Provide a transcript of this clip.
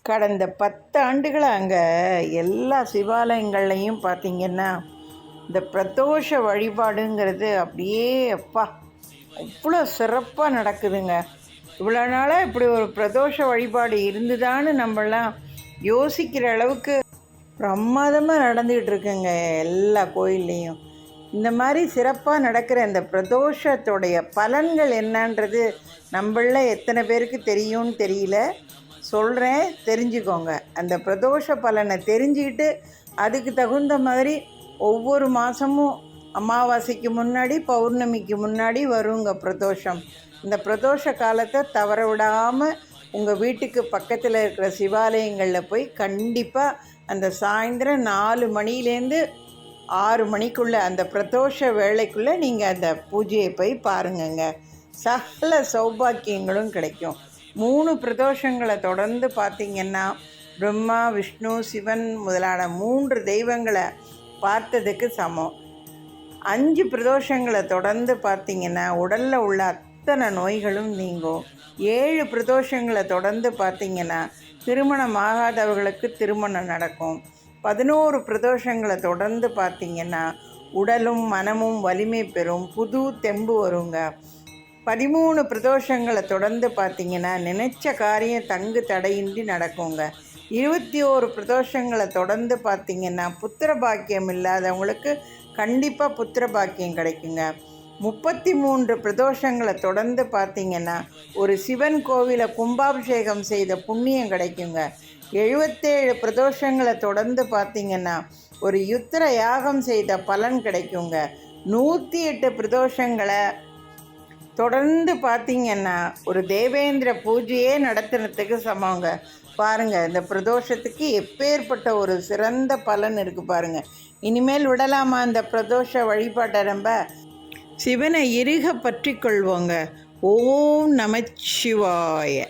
கடந்த 10 ஆண்டுகளாக அங்கே எல்லா சிவாலயங்கள்லையும் பார்த்திங்கன்னா இந்த பிரதோஷ வழிபாடுங்கிறது அப்படியே அப்பா அவ்வளோ சிறப்பாக நடக்குதுங்க. இவ்வளோ நாளாக இப்படி ஒரு பிரதோஷ வழிபாடு இருந்துதான்னு நம்மளாம் யோசிக்கிற அளவுக்கு பிரமாதமாக நடந்துக்கிட்டு இருக்குங்க எல்லா கோயில்லையும். இந்த மாதிரி சிறப்பாக நடக்கிற இந்த பிரதோஷத்துடைய பலன்கள் என்னன்றது நம்மள எத்தனை பேருக்கு தெரியும்னு தெரியல. சொல்கிறேன், தெரிஞ்சுக்கோங்க. அந்த பிரதோஷ பலனை தெரிஞ்சுக்கிட்டு அதுக்கு தகுந்த மாதிரி ஒவ்வொரு மாதமும் அமாவாசைக்கு முன்னாடி பௌர்ணமிக்கு முன்னாடி வருங்க பிரதோஷம். இந்த பிரதோஷ காலத்தை தவற விடாமல் உங்கள் வீட்டுக்கு பக்கத்தில் இருக்கிற சிவாலயங்களில் போய் கண்டிப்பாக அந்த சாயந்தரம் 4 மணிலேருந்து 6 மணிக்குள்ளே அந்த பிரதோஷ வேளைக்குள்ளே நீங்கள் அந்த பூஜையை போய் பாருங்கங்க. சகல சௌபாக்கியங்களும் கிடைக்கும். 3 பிரதோஷங்களை தொடர்ந்து பார்த்திங்கன்னா பிரம்மா விஷ்ணு சிவன் முதலான 3 தெய்வங்களை பார்த்ததுக்கு சமம். 5 பிரதோஷங்களை தொடர்ந்து பார்த்திங்கன்னா உடலில் உள்ள அத்தனை நோய்களும் நீங்கும். 7 பிரதோஷங்களை தொடர்ந்து பார்த்திங்கன்னா திருமணம் ஆகாதவர்களுக்கு திருமணம் நடக்கும். 11 பிரதோஷங்களை தொடர்ந்து பார்த்திங்கன்னா உடலும் மனமும் வலிமை பெறும், புது தெம்பு வருங்க. 13 பிரதோஷங்களை தொடர்ந்து பார்த்திங்கன்னா நினைச்ச காரியம் தங்கு தடையின்றி நடக்குங்க. 21 பிரதோஷங்களை தொடர்ந்து பார்த்திங்கன்னா புத்திர பாக்கியம் இல்லாதவங்களுக்கு கண்டிப்பாக புத்திர பாக்கியம் கிடைக்குங்க. 33 பிரதோஷங்களை தொடர்ந்து பார்த்திங்கன்னா ஒரு சிவன் கோவிலை கும்பாபிஷேகம் செய்த புண்ணியம் கிடைக்குங்க. 77 பிரதோஷங்களை தொடர்ந்து பார்த்திங்கன்னா ஒரு யுத்திர யாகம் செய்த பலன் கிடைக்குங்க. 108 பிரதோஷங்களை தொடர்ந்து பார்த்திங்கன்னா ஒரு தேவேந்திர பூஜையே நடத்துறதுக்கு சமங்க. பாருங்கள், இந்த பிரதோஷத்துக்கு எப்பேற்பட்ட ஒரு சிறந்த பலன் இருக்குது பாருங்கள். இனிமேல் விடலாமா இந்த பிரதோஷ வழிபாட்டை? நம்ம சிவனை இறுக பற்றி கொள்வோங்க. ஓம் நமச்சிவாய.